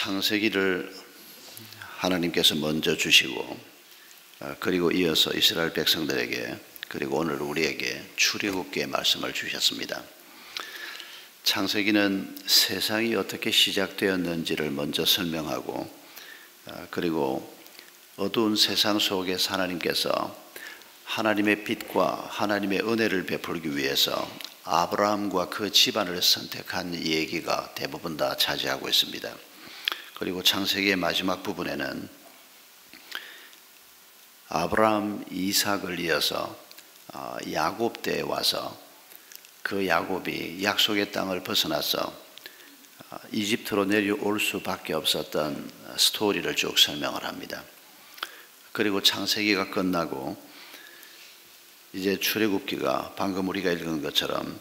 창세기를 하나님께서 먼저 주시고 그리고 이어서 이스라엘 백성들에게 그리고 오늘 우리에게 출애굽기의 말씀을 주셨습니다. 창세기는 세상이 어떻게 시작되었는지를 먼저 설명하고 그리고 어두운 세상 속에서 하나님께서 하나님의 빛과 하나님의 은혜를 베풀기 위해서 아브라함과 그 집안을 선택한 얘기가 대부분 다 차지하고 있습니다. 그리고 창세기의 마지막 부분에는 아브라함, 이삭을 이어서 야곱 때에 와서 그 야곱이 약속의 땅을 벗어나서 이집트로 내려올 수밖에 없었던 스토리를 쭉 설명을 합니다. 그리고 창세기가 끝나고 이제 출애굽기가 방금 우리가 읽은 것처럼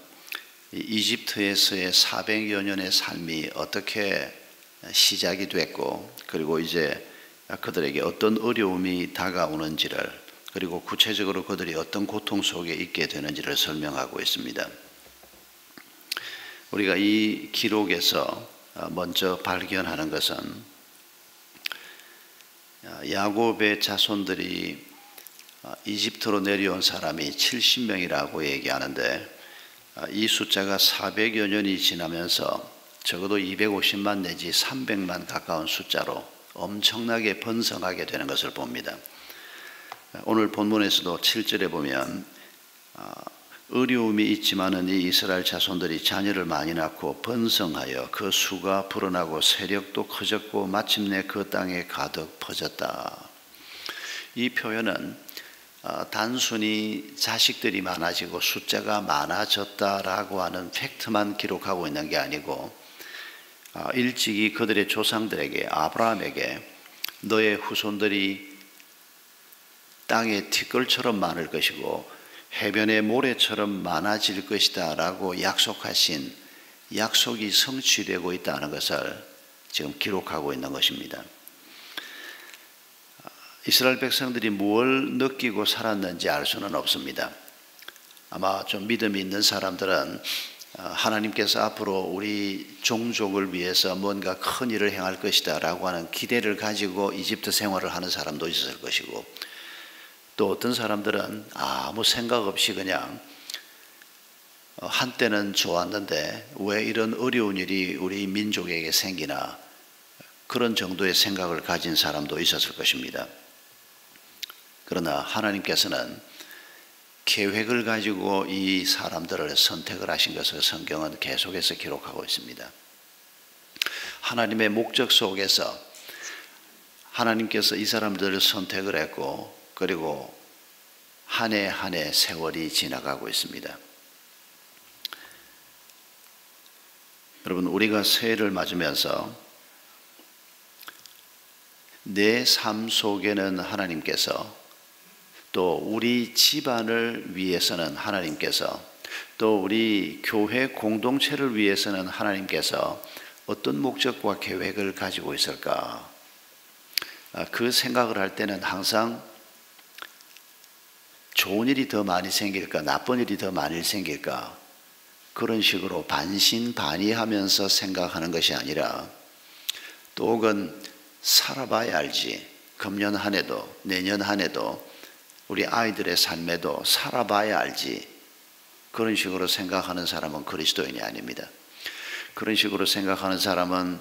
이집트에서의 400여 년의 삶이 어떻게 시작이 됐고 그리고 이제 그들에게 어떤 어려움이 다가오는지를 그리고 구체적으로 그들이 어떤 고통 속에 있게 되는지를 설명하고 있습니다. 우리가 이 기록에서 먼저 발견하는 것은 야곱의 자손들이 이집트로 내려온 사람이 70명이라고 얘기하는데 이 숫자가 400여 년이 지나면서 적어도 250만 내지 300만 가까운 숫자로 엄청나게 번성하게 되는 것을 봅니다. 오늘 본문에서도 7절에 보면 어려움이 있지만은 이 이스라엘 자손들이 자녀를 많이 낳고 번성하여 그 수가 불어나고 세력도 커졌고 마침내 그 땅에 가득 퍼졌다. 이 표현은 단순히 자식들이 많아지고 숫자가 많아졌다라고 하는 팩트만 기록하고 있는 게 아니고 일찍이 그들의 조상들에게 아브라함에게 너의 후손들이 땅의 티끌처럼 많을 것이고 해변의 모래처럼 많아질 것이다 라고 약속하신 약속이 성취되고 있다는 것을 지금 기록하고 있는 것입니다. 이스라엘 백성들이 무엇을 느끼고 살았는지 알 수는 없습니다. 아마 좀 믿음이 있는 사람들은 하나님께서 앞으로 우리 종족을 위해서 뭔가 큰 일을 행할 것이다 라고 하는 기대를 가지고 이집트 생활을 하는 사람도 있었을 것이고 또 어떤 사람들은 아무 생각 없이 그냥 한때는 좋았는데 왜 이런 어려운 일이 우리 민족에게 생기나 그런 정도의 생각을 가진 사람도 있었을 것입니다. 그러나 하나님께서는 계획을 가지고 이 사람들을 선택을 하신 것을 성경은 계속해서 기록하고 있습니다. 하나님의 목적 속에서 하나님께서 이 사람들을 선택을 했고 그리고 한 해 한 해 세월이 지나가고 있습니다. 여러분 우리가 새해를 맞으면서 내 삶 속에는 하나님께서 또 우리 집안을 위해서는 하나님께서 또 우리 교회 공동체를 위해서는 하나님께서 어떤 목적과 계획을 가지고 있을까? 그 생각을 할 때는 항상 좋은 일이 더 많이 생길까? 나쁜 일이 더 많이 생길까? 그런 식으로 반신반의하면서 생각하는 것이 아니라 또 혹은 살아봐야 알지. 금년 한 해도 내년 한 해도 우리 아이들의 삶에도 살아봐야 알지. 그런 식으로 생각하는 사람은 그리스도인이 아닙니다. 그런 식으로 생각하는 사람은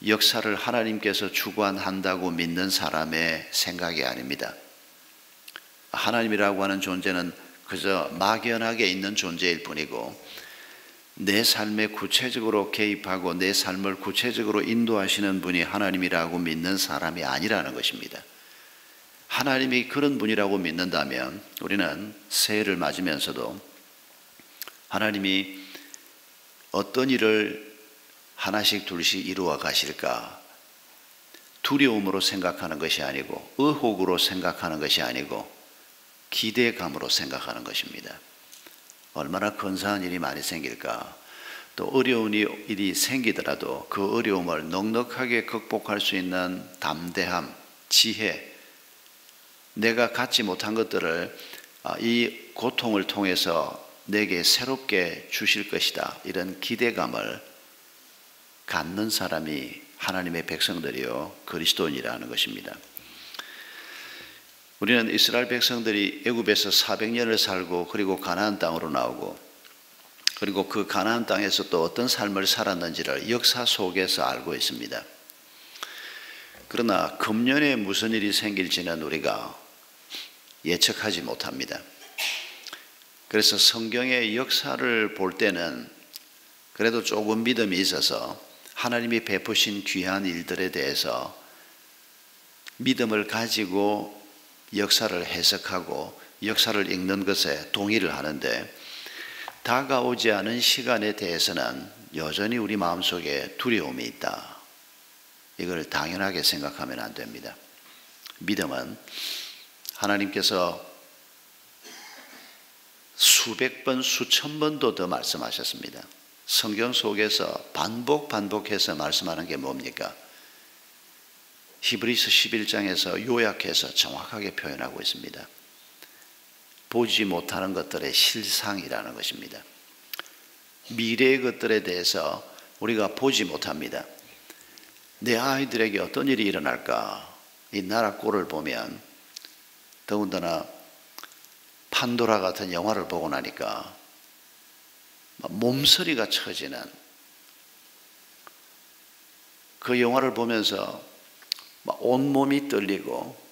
역사를 하나님께서 주관한다고 믿는 사람의 생각이 아닙니다. 하나님이라고 하는 존재는 그저 막연하게 있는 존재일 뿐이고 내 삶에 구체적으로 개입하고 내 삶을 구체적으로 인도하시는 분이 하나님이라고 믿는 사람이 아니라는 것입니다. 하나님이 그런 분이라고 믿는다면 우리는 새해를 맞으면서도 하나님이 어떤 일을 하나씩 둘씩 이루어 가실까 두려움으로 생각하는 것이 아니고 의혹으로 생각하는 것이 아니고 기대감으로 생각하는 것입니다. 얼마나 근사한 일이 많이 생길까. 또 어려운 일이 생기더라도 그 어려움을 넉넉하게 극복할 수 있는 담대함, 지혜, 내가 갖지 못한 것들을 이 고통을 통해서 내게 새롭게 주실 것이다 이런 기대감을 갖는 사람이 하나님의 백성들이요 그리스도인이라는 것입니다. 우리는 이스라엘 백성들이 애굽에서 400년을 살고 그리고 가나안 땅으로 나오고 그리고 그 가나안 땅에서 또 어떤 삶을 살았는지를 역사 속에서 알고 있습니다. 그러나 금년에 무슨 일이 생길지는 우리가 예측하지 못합니다. 그래서 성경의 역사를 볼 때는 그래도 조금 믿음이 있어서 하나님이 베푸신 귀한 일들에 대해서 믿음을 가지고 역사를 해석하고 역사를 읽는 것에 동의를 하는데, 다가오지 않은 시간에 대해서는 여전히 우리 마음속에 두려움이 있다. 이걸 당연하게 생각하면 안 됩니다. 믿음은 하나님께서 수백 번, 수천 번도 더 말씀하셨습니다. 성경 속에서 반복해서 말씀하는 게 뭡니까? 히브리서 11장에서 요약해서 정확하게 표현하고 있습니다. 보지 못하는 것들의 실상이라는 것입니다. 미래의 것들에 대해서 우리가 보지 못합니다. 내 아이들에게 어떤 일이 일어날까? 이 나라 꼴을 보면, 더군다나 판도라 같은 영화를 보고 나니까 몸서리가 쳐지는, 그 영화를 보면서 온몸이 떨리고,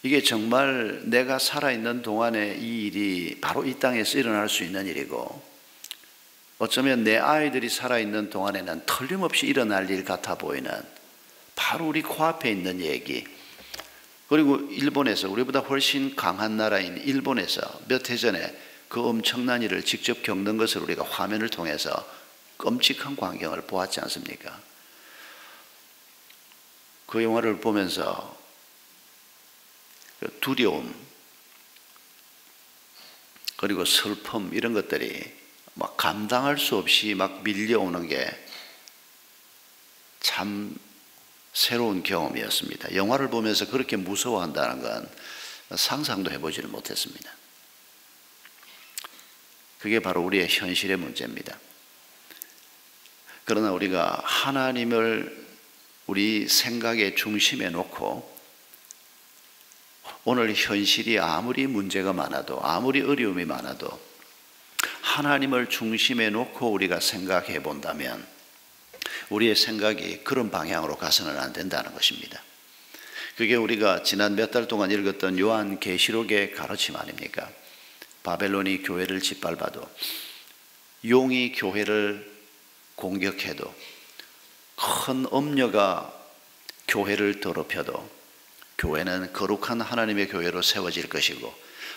이게 정말 내가 살아있는 동안에 이 일이 바로 이 땅에서 일어날 수 있는 일이고, 어쩌면 내 아이들이 살아있는 동안에는 틀림없이 일어날 일 같아 보이는, 바로 우리 코앞에 있는 얘기. 그리고 일본에서, 우리보다 훨씬 강한 나라인 일본에서 몇 해 전에 그 엄청난 일을 직접 겪는 것을 우리가 화면을 통해서 끔찍한 광경을 보았지 않습니까? 그 영화를 보면서 두려움 그리고 슬픔, 이런 것들이 막 감당할 수 없이 막 밀려오는 게 참 새로운 경험이었습니다. 영화를 보면서 그렇게 무서워한다는 건 상상도 해보지를 못했습니다. 그게 바로 우리의 현실의 문제입니다. 그러나 우리가 하나님을 우리 생각의 중심에 놓고, 오늘 현실이 아무리 문제가 많아도, 아무리 어려움이 많아도 하나님을 중심에 놓고 우리가 생각해 본다면 우리의 생각이 그런 방향으로 가서는 안 된다는 것입니다. 그게 우리가 지난 몇 달 동안 읽었던 요한계시록의 가르침 아닙니까? 바벨론이 교회를 짓밟아도, 용이 교회를 공격해도, 큰 엄녀가 교회를 더럽혀도 교회는 거룩한 하나님의 교회로 세워질 것이고,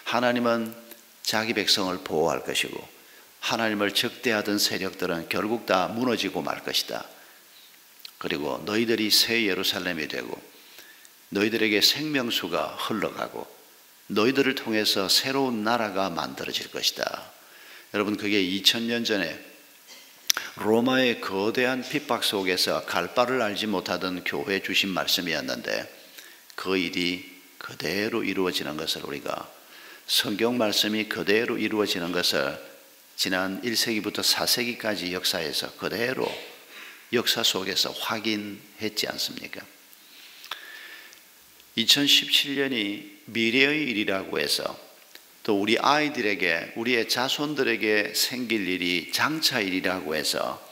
하나님은 자기 백성을 보호할 것이고, 하나님을 적대하던 세력들은 결국 다 무너지고 말 것이다. 그리고 너희들이 새 예루살렘이 되고 너희들에게 생명수가 흘러가고 너희들을 통해서 새로운 나라가 만들어질 것이다. 여러분, 그게 2000년 전에 로마의 거대한 핍박 속에서 갈 바를 알지 못하던 교회에 주신 말씀이었는데, 그 일이 그대로 이루어지는 것을, 우리가 성경 말씀이 그대로 이루어지는 것을 지난 1세기부터 4세기까지 역사에서 그대로 역사 속에서 확인했지 않습니까? 2017년이 미래의 일이라고 해서 또 우리 아이들에게, 우리의 자손들에게 생길 일이 장차일이라고 해서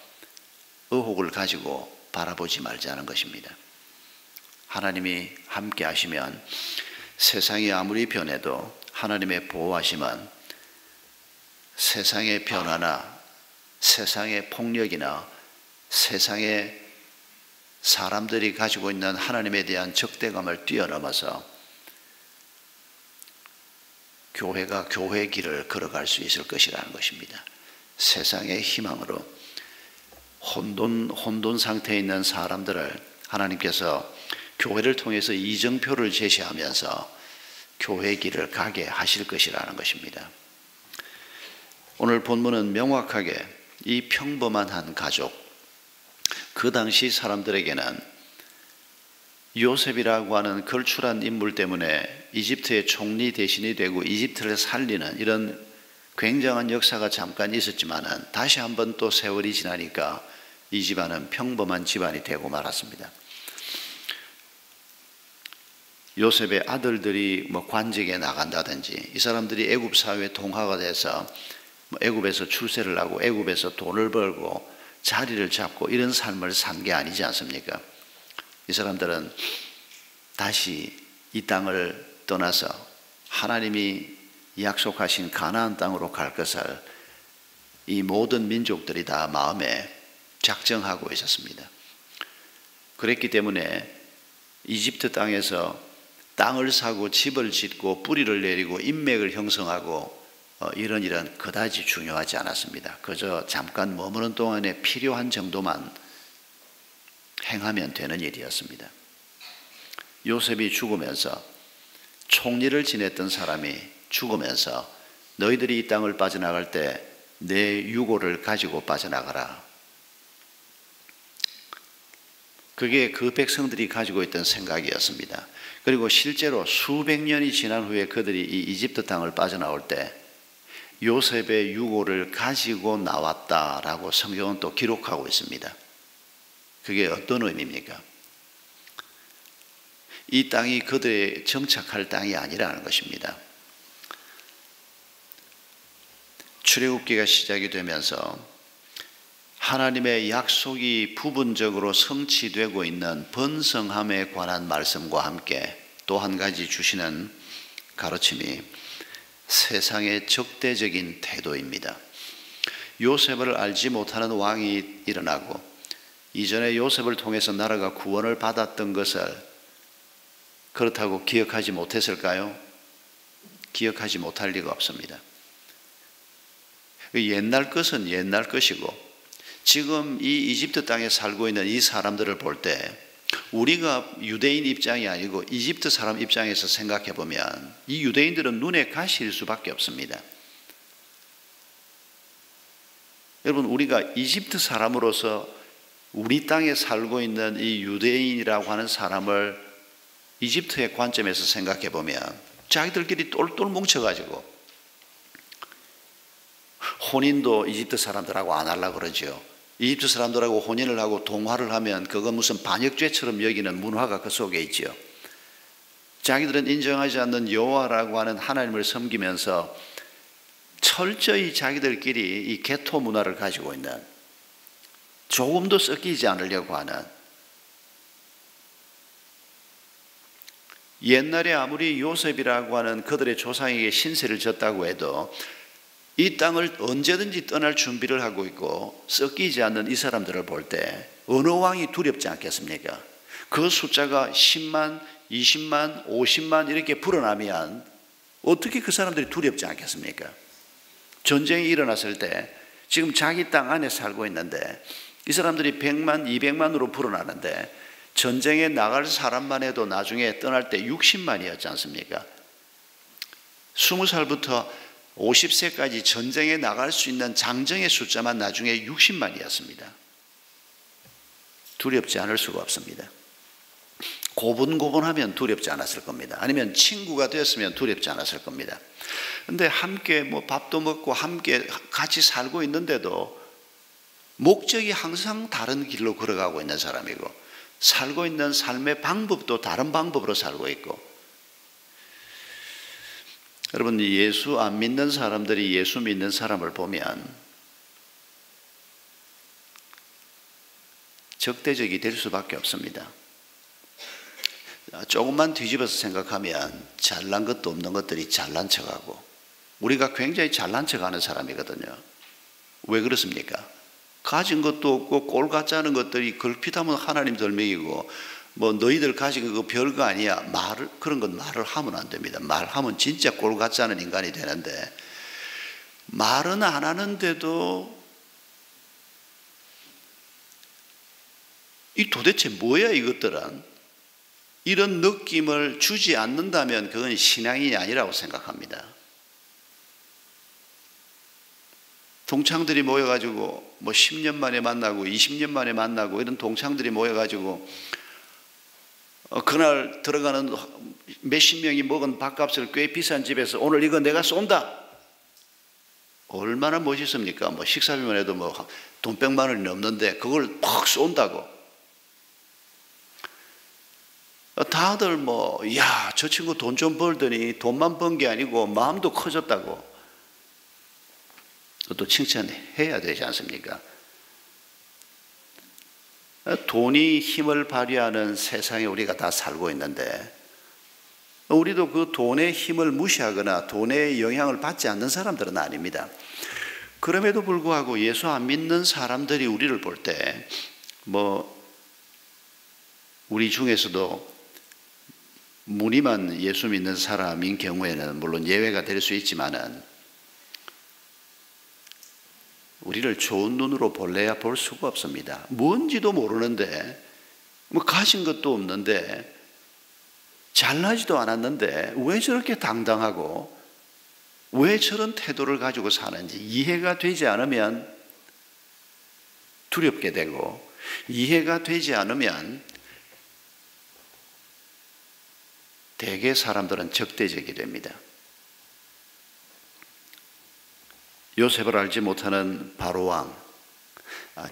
의혹을 가지고 바라보지 말자는 것입니다. 하나님이 함께 하시면 세상이 아무리 변해도 하나님의 보호하심은 세상의 변화나 세상의 폭력이나 세상의 사람들이 가지고 있는 하나님에 대한 적대감을 뛰어넘어서 교회가 교회의 길을 걸어갈 수 있을 것이라는 것입니다. 세상의 희망으로 혼돈 상태에 있는 사람들을 하나님께서 교회를 통해서 이정표를 제시하면서 교회의 길을 가게 하실 것이라는 것입니다. 오늘 본문은 명확하게 이 평범한 한 가족, 그 당시 사람들에게는 요셉이라고 하는 걸출한 인물 때문에 이집트의 총리 대신이 되고 이집트를 살리는 이런 굉장한 역사가 잠깐 있었지만은, 다시 한번 또 세월이 지나니까 이 집안은 평범한 집안이 되고 말았습니다. 요셉의 아들들이 관직에 나간다든지, 이 사람들이 애굽 사회에 동화가 돼서 애굽에서 출세를 하고 애굽에서 돈을 벌고 자리를 잡고 이런 삶을 산 게 아니지 않습니까? 이 사람들은 다시 이 땅을 떠나서 하나님이 약속하신 가나안 땅으로 갈 것을 이 모든 민족들이 다 마음에 작정하고 있었습니다. 그랬기 때문에 이집트 땅에서 땅을 사고 집을 짓고 뿌리를 내리고 인맥을 형성하고 이런 일은 그다지 중요하지 않았습니다. 그저 잠깐 머무는 동안에 필요한 정도만 행하면 되는 일이었습니다. 요셉이 죽으면서 총리를 지냈던 사람이 죽으면서 너희들이 이 땅을 빠져나갈 때 내 유고를 가지고 빠져나가라. 그게 그 백성들이 가지고 있던 생각이었습니다. 그리고 실제로 수백 년이 지난 후에 그들이 이 이집트 땅을 빠져나올 때 요셉의 유고를 가지고 나왔다라고 성경은 또 기록하고 있습니다. 그게 어떤 의미입니까? 이 땅이 그들의 정착할 땅이 아니라는 것입니다. 출애굽기가 시작이 되면서 하나님의 약속이 부분적으로 성취되고 있는 번성함에 관한 말씀과 함께 또 한 가지 주시는 가르침이 세상의 적대적인 태도입니다. 요셉을 알지 못하는 왕이 일어나고 이전에 요셉을 통해서 나라가 구원을 받았던 것을 그렇다고 기억하지 못했을까요? 기억하지 못할 리가 없습니다. 옛날 것은 옛날 것이고 지금 이 이집트 땅에 살고 있는 이 사람들을 볼 때 우리가 유대인 입장이 아니고 이집트 사람 입장에서 생각해 보면 이 유대인들은 눈에 가시일 수밖에 없습니다. 여러분, 우리가 이집트 사람으로서 우리 땅에 살고 있는 이 유대인이라고 하는 사람을 이집트의 관점에서 생각해 보면 자기들끼리 똘똘 뭉쳐가지고 혼인도 이집트 사람들하고 안 하려고 그러죠. 이집트 사람들하고 혼인을 하고 동화를 하면 그거 무슨 반역죄처럼 여기는 문화가 그 속에 있죠. 자기들은 인정하지 않는 여호와라고 하는 하나님을 섬기면서 철저히 자기들끼리 이 개토 문화를 가지고 있는, 조금도 섞이지 않으려고 하는, 옛날에 아무리 요셉이라고 하는 그들의 조상에게 신세를 졌다고 해도 이 땅을 언제든지 떠날 준비를 하고 있고 섞이지 않는 이 사람들을 볼 때 어느 왕이 두렵지 않겠습니까? 그 숫자가 10만, 20만, 50만 이렇게 불어나면 어떻게 그 사람들이 두렵지 않겠습니까? 전쟁이 일어났을 때 지금 자기 땅 안에 살고 있는데 이 사람들이 100만, 200만으로 불어나는데 전쟁에 나갈 사람만 해도 나중에 떠날 때 60만이었지 않습니까? 20살부터 50세까지 전쟁에 나갈 수 있는 장정의 숫자만 나중에 60만이었습니다. 두렵지 않을 수가 없습니다. 고분고분하면 두렵지 않았을 겁니다. 아니면 친구가 되었으면 두렵지 않았을 겁니다. 근데 함께 밥도 먹고 함께 같이 살고 있는데도 목적이 항상 다른 길로 걸어가고 있는 사람이고 살고 있는 삶의 방법도 다른 방법으로 살고 있고, 여러분, 예수 안 믿는 사람들이 예수 믿는 사람을 보면 적대적이 될 수밖에 없습니다. 조금만 뒤집어서 생각하면 잘난 것도 없는 것들이 잘난 척하고, 우리가 굉장히 잘난 척하는 사람이거든요. 왜 그렇습니까? 가진 것도 없고 꼴 같지 않은 것들이 걸핏하면 하나님 덜먹이고 너희들 가지고 그거 별거 아니야. 그런 건 말을 하면 안 됩니다. 말하면 진짜 꼴 같지 않은 인간이 되는데 말은 안 하는데도 이 도대체 뭐야 이것들은? 이런 느낌을 주지 않는다면 그건 신앙이 아니라고 생각합니다. 동창들이 모여가지고 10년 만에 만나고 20년 만에 만나고 이런 동창들이 모여가지고 그날 들어가는 몇십 명이 먹은 밥값을 꽤 비싼 집에서 오늘 이거 내가 쏜다. 얼마나 멋있습니까? 뭐 식사비만 해도 뭐 돈 100만 원이 넘는데 그걸 팍 쏜다고. 다들 뭐, 야, 저 친구 돈 좀 벌더니 돈만 번 게 아니고 마음도 커졌다고. 또 칭찬해야 되지 않습니까? 돈이 힘을 발휘하는 세상에 우리가 다 살고 있는데, 우리도 그 돈의 힘을 무시하거나 돈의 영향을 받지 않는 사람들은 아닙니다. 그럼에도 불구하고 예수 안 믿는 사람들이 우리를 볼 때, 우리 중에서도 무늬만 예수 믿는 사람인 경우에는 물론 예외가 될 수 있지만은, 우리를 좋은 눈으로 볼래야 볼 수가 없습니다. 뭔지도 모르는데, 가진 것도 없는데, 잘나지도 않았는데 왜 저렇게 당당하고 왜 저런 태도를 가지고 사는지 이해가 되지 않으면 두렵게 되고, 이해가 되지 않으면 대개 사람들은 적대적이 됩니다. 요셉을 알지 못하는 바로왕,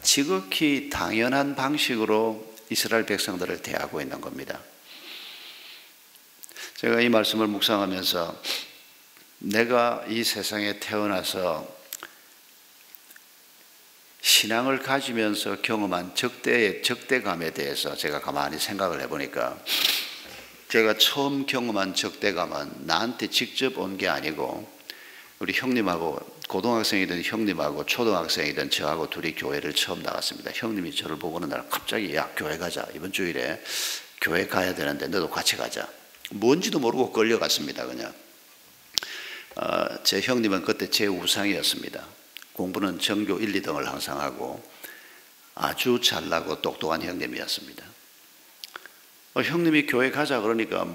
지극히 당연한 방식으로 이스라엘 백성들을 대하고 있는 겁니다. 제가 이 말씀을 묵상하면서 내가 이 세상에 태어나서 신앙을 가지면서 경험한 적대감에 대해서 제가 가만히 생각을 해보니까, 제가 처음 경험한 적대감은 나한테 직접 온 게 아니고, 우리 형님하고, 고등학생이든 형님하고 초등학생이든 저하고 둘이 교회를 처음 나갔습니다. 형님이 저를 보고 어느 날 갑자기, 야, 교회 가자. 이번 주일에 교회 가야 되는데 너도 같이 가자. 뭔지도 모르고 끌려갔습니다. 그냥. 제 형님은 그때 제 우상이었습니다. 공부는 전교 1, 2등을 항상 하고 아주 잘나고 똑똑한 형님이었습니다. 형님이 교회 가자 그러니까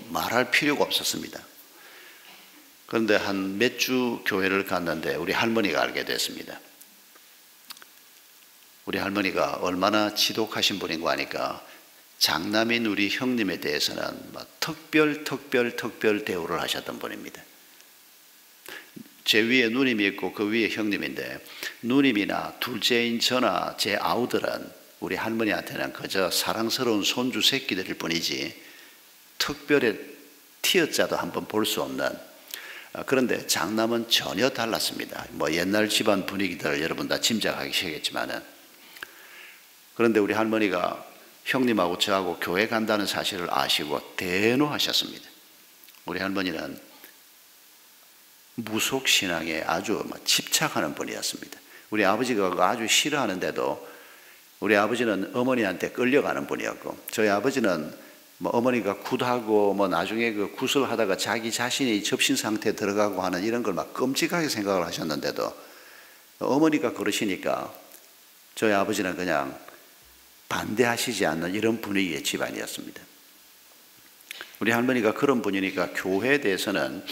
말할 필요가 없었습니다. 그런데 한 몇 주 교회를 갔는데 우리 할머니가 알게 됐습니다. 우리 할머니가 얼마나 지독하신 분인가 하니까 장남인 우리 형님에 대해서는 특별 대우를 하셨던 분입니다. 제 위에 누님이 있고 그 위에 형님인데, 누님이나 둘째인 저나 제 아우들은 우리 할머니한테는 그저 사랑스러운 손주 새끼들일 뿐이지 특별히 티어자도 한번 볼 수 없는, 그런데 장남은 전혀 달랐습니다. 옛날 집안 분위기들 여러분 다 짐작하시겠지만은. 그런데 우리 할머니가 형님하고 저하고 교회 간다는 사실을 아시고 대노하셨습니다. 우리 할머니는 무속신앙에 아주 집착하는 분이었습니다. 우리 아버지가 아주 싫어하는데도 우리 아버지는 어머니한테 끌려가는 분이었고, 저희 아버지는 어머니가 굿하고 나중에 그 굿을 하다가 자기 자신이 접신 상태에 들어가고 하는 이런 걸 끔찍하게 생각을 하셨는데도 어머니가 그러시니까 저희 아버지는 그냥 반대하시지 않는 이런 분위기의 집안이었습니다. 우리 할머니가 그런 분이니까 교회에 대해서는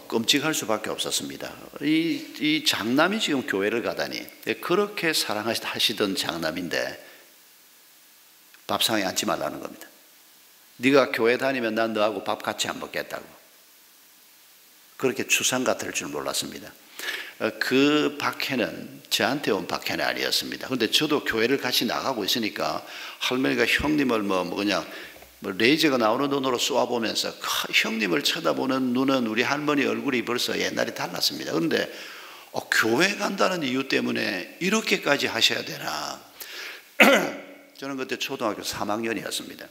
끔찍할 수밖에 없었습니다. 이 장남이 지금 교회를 가다니, 그렇게 사랑하시던 장남인데 밥상에 앉지 말라는 겁니다. 네가 교회 다니면 난 너하고 밥 같이 안 먹겠다고. 그렇게 추상 같을 줄 몰랐습니다. 그 박해는 저한테 온 박해는 아니었습니다. 그런데 저도 교회를 같이 나가고 있으니까 할머니가 형님을 그냥 레이저가 나오는 눈으로 쏘아보면서 형님을 쳐다보는 눈은 우리 할머니 얼굴이 벌써 옛날에 달랐습니다. 그런데 교회 간다는 이유 때문에 이렇게까지 하셔야 되나. 저는 그때 초등학교 3학년이었습니다.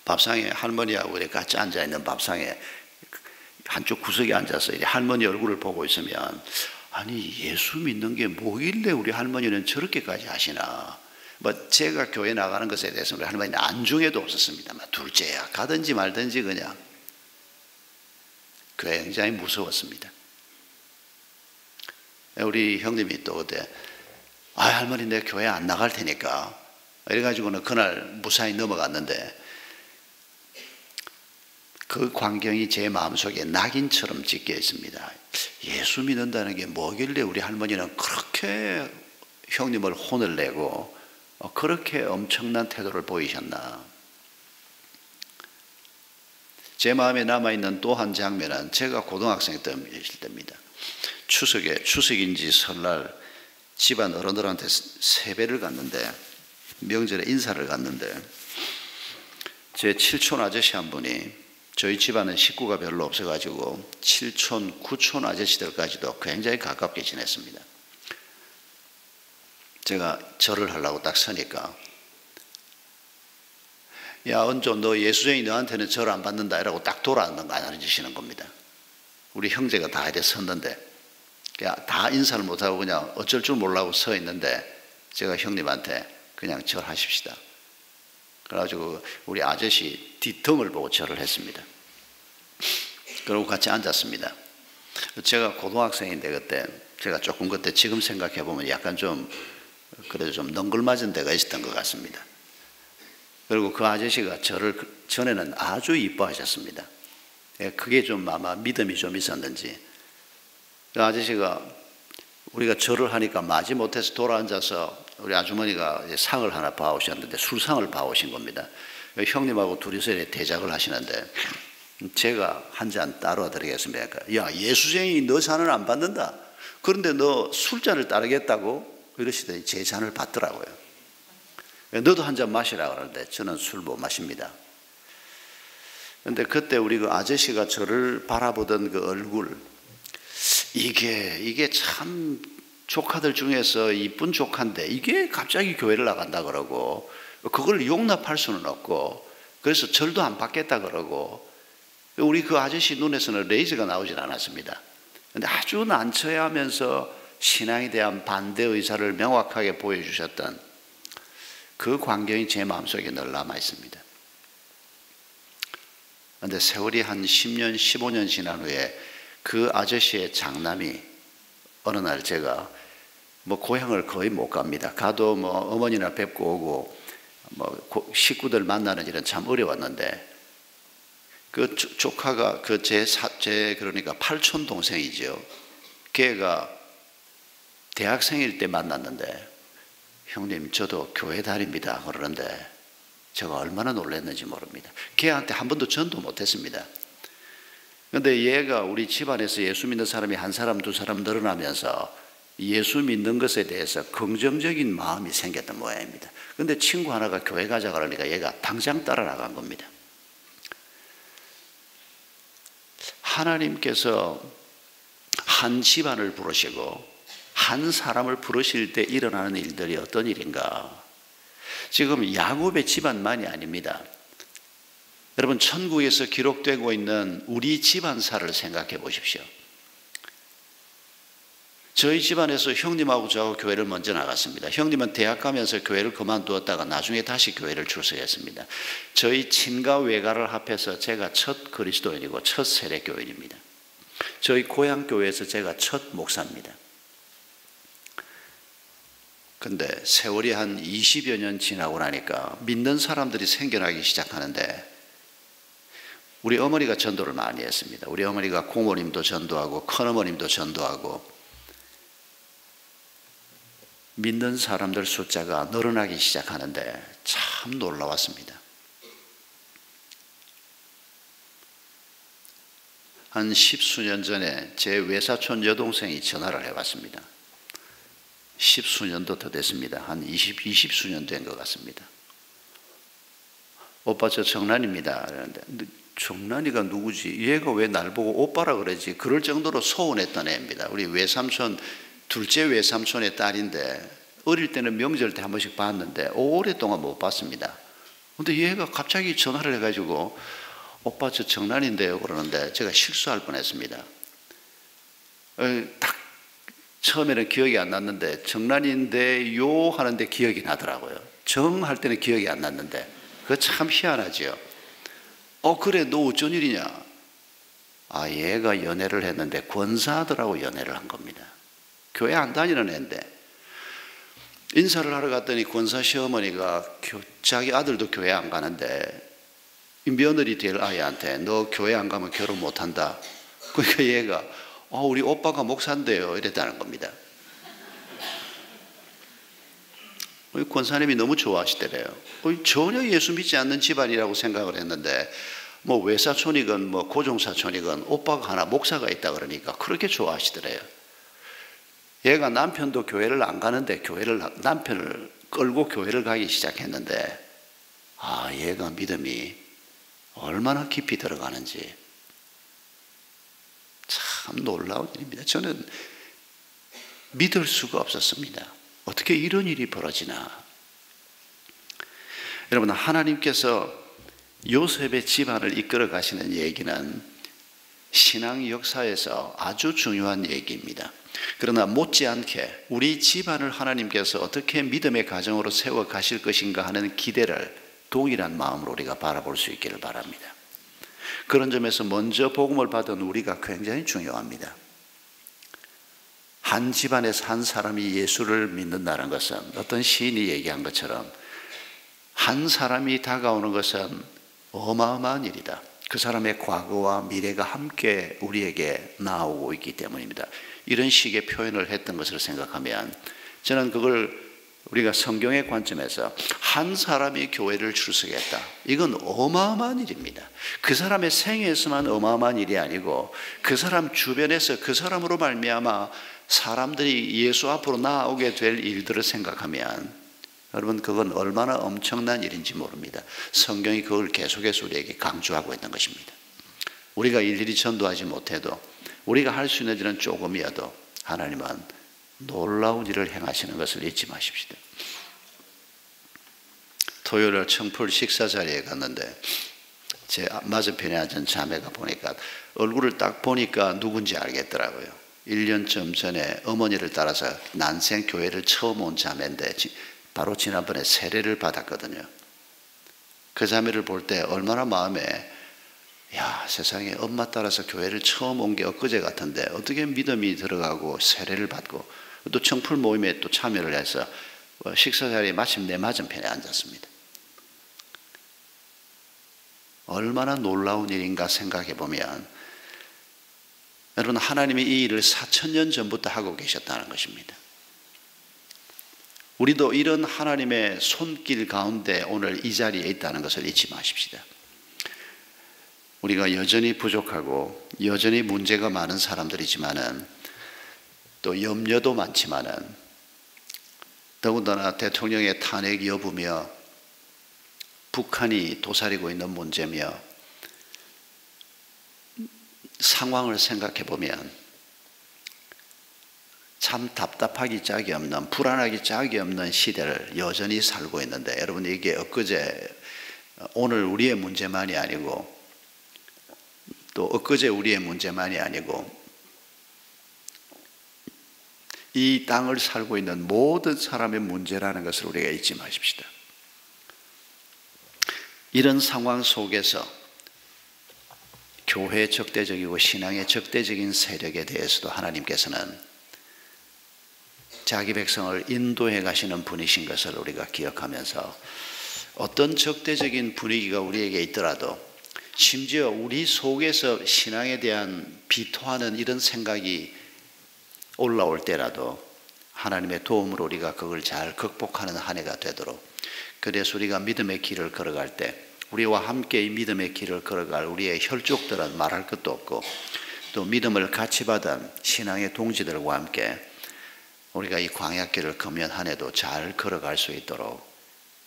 밥상에 할머니하고 이렇게 같이 앉아있는 밥상에 한쪽 구석에 앉아서 할머니 얼굴을 보고 있으면, 아니 예수 믿는 게 뭐길래 우리 할머니는 저렇게까지 하시나. 제가 교회 나가는 것에 대해서 우리 할머니는 안중에도 없었습니다. 둘째야 가든지 말든지 그냥. 교회 굉장히 무서웠습니다. 우리 형님이 또 그때, 할머니 내 교회 안 나갈 테니까 이래가지고는 그날 무사히 넘어갔는데, 그 광경이 제 마음속에 낙인처럼 찍혀 있습니다. 예수 믿는다는 게 뭐길래 우리 할머니는 그렇게 형님을 혼을 내고 그렇게 엄청난 태도를 보이셨나. 제 마음에 남아있는 또 한 장면은 제가 고등학생 때일 때입니다. 추석인지 설날 집안 어른들한테 세배를 갔는데, 명절에 인사를 갔는데, 제 칠촌 아저씨 한 분이, 저희 집안은 식구가 별로 없어가지고 칠촌, 구촌 아저씨들까지도 굉장히 가깝게 지냈습니다. 제가 절을 하려고 딱 서니까, 야 은조, 너 예수쟁이, 너한테는 절 안 받는다 이라고 딱 돌아앉는 거 안 앉으시는 겁니다. 우리 형제가 다 이래 섰는데, 다 인사를 못하고 그냥 어쩔 줄 몰라고 서 있는데, 제가 형님한테 그냥 절하십시다. 그래가지고 우리 아저씨 뒷등을 보고 절을 했습니다. 그리고 같이 앉았습니다. 제가 고등학생인데 그때, 제가 조금 그때 지금 생각해보면 약간 좀 그래도 좀 넝글맞은 데가 있었던 것 같습니다. 그리고 그 아저씨가 저를 전에는 아주 이뻐하셨습니다. 그게 좀 아마 믿음이 좀 있었는지, 그 아저씨가 우리가 절을 하니까 마지못해서 돌아앉아서 우리 아주머니가 상을 하나 봐오셨는데, 술상을 봐오신 겁니다. 형님하고 둘이서 대작을 하시는데, 제가 한 잔 따로 드리겠습니다. 야 예수쟁이, 너 잔을 안 받는다. 그런데 너 술잔을 따르겠다고 이러시더니 제 잔을 받더라고요. 너도 한 잔 마시라 그러는데 저는 술 못 마십니다. 그런데 그때 우리 그 아저씨가 저를 바라보던 그 얼굴, 이게 참 조카들 중에서 이쁜 조카인데 이게 갑자기 교회를 나간다 그러고, 그걸 용납할 수는 없고, 그래서 절도 안 받겠다 그러고, 우리 그 아저씨 눈에서는 레이저가 나오질 않았습니다. 그런데 아주 난처해하면서 신앙에 대한 반대 의사를 명확하게 보여주셨던 그 광경이 제 마음속에 늘 남아 있습니다. 그런데 세월이 한 10년, 15년 지난 후에 그 아저씨의 장남이 어느 날, 제가 뭐 고향을 거의 못 갑니다. 가도 뭐 어머니나 뵙고 오고 뭐 식구들 만나는 일은 참 어려웠는데, 그 조카가 그러니까 팔촌 동생이죠. 걔가 대학생일 때 만났는데, 형님 저도 교회 다닙니다 그러는데 제가 얼마나 놀랐는지 모릅니다. 걔한테 한 번도 전도 못했습니다. 그런데 얘가 우리 집안에서 예수 믿는 사람이 한 사람 두 사람 늘어나면서 예수 믿는 것에 대해서 긍정적인 마음이 생겼던 모양입니다. 그런데 친구 하나가 교회 가자 그러니까 얘가 당장 따라 나간 겁니다. 하나님께서 한 집안을 부르시고 한 사람을 부르실 때 일어나는 일들이 어떤 일인가? 지금 야곱의 집안만이 아닙니다. 여러분, 천국에서 기록되고 있는 우리 집안사를 생각해 보십시오. 저희 집안에서 형님하고 저하고 교회를 먼저 나갔습니다. 형님은 대학 가면서 교회를 그만두었다가 나중에 다시 교회를 출석했습니다. 저희 친가 외가를 합해서 제가 첫 그리스도인이고 첫 세례교인입니다. 저희 고향교회에서 제가 첫 목사입니다. 근데 세월이 한 20여 년 지나고 나니까 믿는 사람들이 생겨나기 시작하는데, 우리 어머니가 전도를 많이 했습니다. 우리 어머니가 고모님도 전도하고 큰어머님도 전도하고, 믿는 사람들 숫자가 늘어나기 시작하는데 참 놀라웠습니다. 한 10수년 전에 제 외사촌 여동생이 전화를 해왔습니다. 10수년도 더 됐습니다. 한 20수년 된 것 같습니다. 오빠 저 정란입니다. 그런데 정란이가 누구지? 얘가 왜 날 보고 오빠라 그러지? 그럴 정도로 소원했던 애입니다. 우리 외삼촌, 둘째 외삼촌의 딸인데 어릴 때는 명절 때 한 번씩 봤는데 오랫동안 못 봤습니다. 근데 얘가 갑자기 전화를 해가지고 오빠 저 정란인데요 그러는데 제가 실수할 뻔했습니다. 딱 처음에는 기억이 안 났는데 정란인데요 하는데 기억이 나더라고요. 정 할 때는 기억이 안 났는데 그거 참 희한하죠. 그래 너 어쩐 일이냐? 얘가 연애를 했는데 권사들하고 연애를 한 겁니다. 교회 안 다니는 애인데 인사를 하러 갔더니 권사 시어머니가 자기 아들도 교회 안 가는데 며느리 될 아이한테 너 교회 안 가면 결혼 못 한다. 그러니까 얘가 우리 오빠가 목사인데요 이랬다는 겁니다. 권사님이 너무 좋아하시더래요. 전혀 예수 믿지 않는 집안이라고 생각을 했는데 뭐 외사촌이건 뭐 고종사촌이건 오빠가 하나 목사가 있다 그러니까 그렇게 좋아하시더래요. 얘가 남편도 교회를 안 가는데 남편을 끌고 교회를 가기 시작했는데, 얘가 믿음이 얼마나 깊이 들어가는지 참 놀라운 일입니다. 저는 믿을 수가 없었습니다. 어떻게 이런 일이 벌어지나. 여러분, 하나님께서 요셉의 집안을 이끌어 가시는 얘기는 신앙 역사에서 아주 중요한 얘기입니다. 그러나 못지않게 우리 집안을 하나님께서 어떻게 믿음의 가정으로 세워 가실 것인가 하는 기대를 동일한 마음으로 우리가 바라볼 수 있기를 바랍니다. 그런 점에서 먼저 복음을 받은 우리가 굉장히 중요합니다. 한 집안에서 한 사람이 예수를 믿는다는 것은 어떤 시인이 얘기한 것처럼 한 사람이 다가오는 것은 어마어마한 일이다. 그 사람의 과거와 미래가 함께 우리에게 나오고 있기 때문입니다. 이런 식의 표현을 했던 것을 생각하면 저는 그걸 우리가 성경의 관점에서 한 사람이 교회를 출석했다. 이건 어마어마한 일입니다. 그 사람의 생애에서만 어마어마한 일이 아니고 그 사람 주변에서 그 사람으로 말미암아 사람들이 예수 앞으로 나아오게 될 일들을 생각하면 여러분, 그건 얼마나 엄청난 일인지 모릅니다. 성경이 그걸 계속해서 우리에게 강조하고 있는 것입니다. 우리가 일일이 전도하지 못해도 우리가 할 수 있는 일은 조금이어도 하나님은 놀라운 일을 행하시는 것을 잊지 마십시다. 토요일 청풀 식사 자리에 갔는데 제 맞은편에 앉은 자매가 보니까 얼굴을 딱 보니까 누군지 알겠더라고요. 1년쯤 전에 어머니를 따라서 난생 교회를 처음 온 자매인데 바로 지난번에 세례를 받았거든요. 그 자매를 볼 때 얼마나 마음에 세상에 엄마 따라서 교회를 처음 온 게 엊그제 같은데 어떻게 믿음이 들어가고 세례를 받고 또 청풀 모임에 또 참여를 해서 식사 자리에 마침 내 맞은편에 앉았습니다. 얼마나 놀라운 일인가 생각해 보면 여러분, 하나님이 이 일을 4000년 전부터 하고 계셨다는 것입니다. 우리도 이런 하나님의 손길 가운데 오늘 이 자리에 있다는 것을 잊지 마십시다. 우리가 여전히 부족하고 여전히 문제가 많은 사람들이지만은 또 염려도 많지만은 더군다나 대통령의 탄핵 여부며 북한이 도사리고 있는 문제며 상황을 생각해 보면 참 답답하기 짝이 없는, 불안하기 짝이 없는 시대를 여전히 살고 있는데 여러분, 이게 엊그제 오늘 우리의 문제만이 아니고 또 엊그제 우리의 문제만이 아니고 이 땅을 살고 있는 모든 사람의 문제라는 것을 우리가 잊지 마십시다. 이런 상황 속에서 교회의 적대적이고 신앙의 적대적인 세력에 대해서도 하나님께서는 자기 백성을 인도해 가시는 분이신 것을 우리가 기억하면서 어떤 적대적인 분위기가 우리에게 있더라도 심지어 우리 속에서 신앙에 대한 비토하는 이런 생각이 올라올 때라도 하나님의 도움으로 우리가 그걸 잘 극복하는 한 해가 되도록, 그래서 우리가 믿음의 길을 걸어갈 때 우리와 함께 이 믿음의 길을 걸어갈 우리의 혈족들은 말할 것도 없고 또 믿음을 같이 받은 신앙의 동지들과 함께 우리가 이 광야길을 걷면 한 해도 잘 걸어갈 수 있도록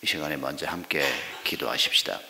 이 시간에 먼저 함께 기도하십시다.